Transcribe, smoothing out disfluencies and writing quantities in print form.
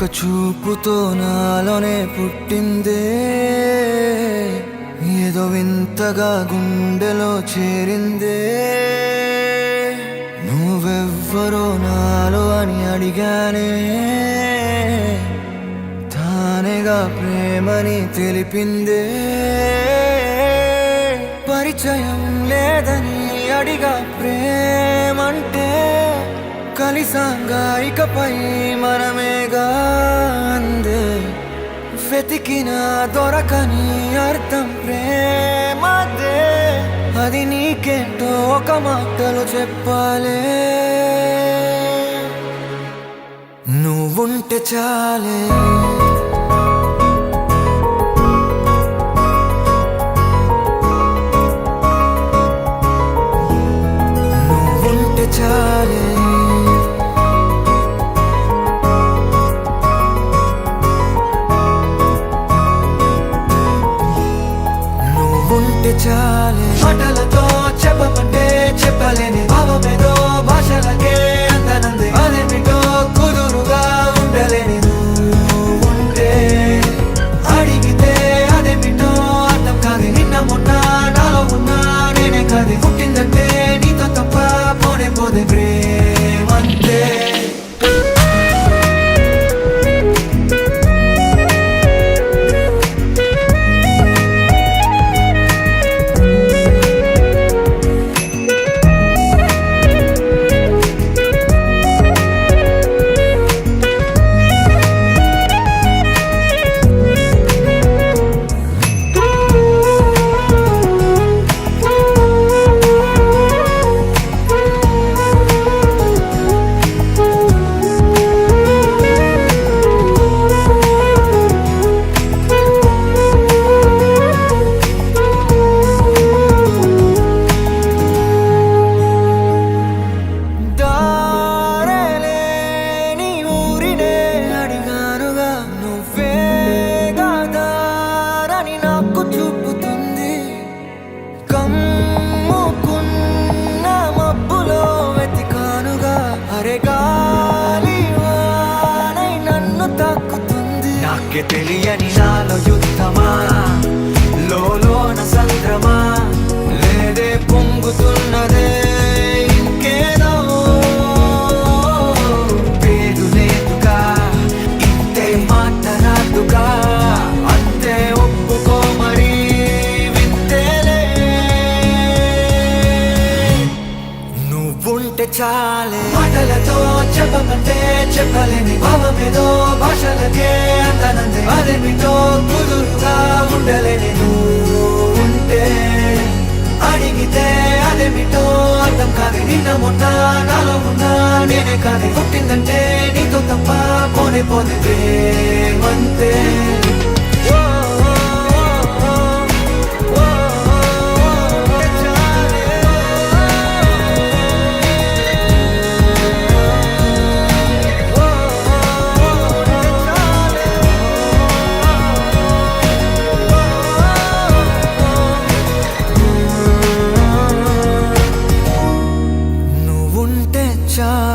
చూపుతో నాలోనే పుట్టిందే, ఏదో వింతగా గుండెలో చేరిందే. నువ్వెవ్వరో నాలో అని అడిగానే, తానేగా ప్రేమని తెలిపిందే. పరిచయం లేదని అడిగా ప్రేమంటే, కలిసాంగా ఇకపై మనమేగా అందే. వెతికినా దొరకని అర్థం ప్రేమదే, అది నీకేంటో ఒక మాటలో చెప్పాలే. నువ్వుంటే చాలే, నువ్వుంటే చాలే, ఉంటే చాలే. మాటలతో చెప్పమంటే చెప్పలేని భావమేదో భాషలకే అందనంది. అదేమిటో కుదురుగా ఉండలేని నువ్వుంటే, అడిగితే అదేమిటో అర్థం కాదు. నిన్న మొన్న నాలో ఉన్నా నేనే కాదు. పుట్టిందంటే నీతో తప్ప పోనే పోదే ప్రేమంతే. నాకే తెలియని నాలో యుద్ధమా, లోన సంద్రమా, లేదే పొంగుతున్నదే ఇంకేదో. పేరు లేదుగా, ఇంతే మాట రాదుగా, అంతే ఒప్పుకో మరి వింతేలే. నువ్వుంటే చాలే. మాటలతో చెప్పమంటే చెప్పలేని భావమేదో భాషలకే అందనంది. అదేమిటో కుదురుగా ఉండలేని నువ్వుంటే, అడిగితే అదేమిటో అర్థం కాదు. నిన్న మొన్న నాలో ఉన్నా నేనే కాదు. పుట్టిందంటే నీతో తప్ప పోనే పోతే ప్రేమంతే. చాలే.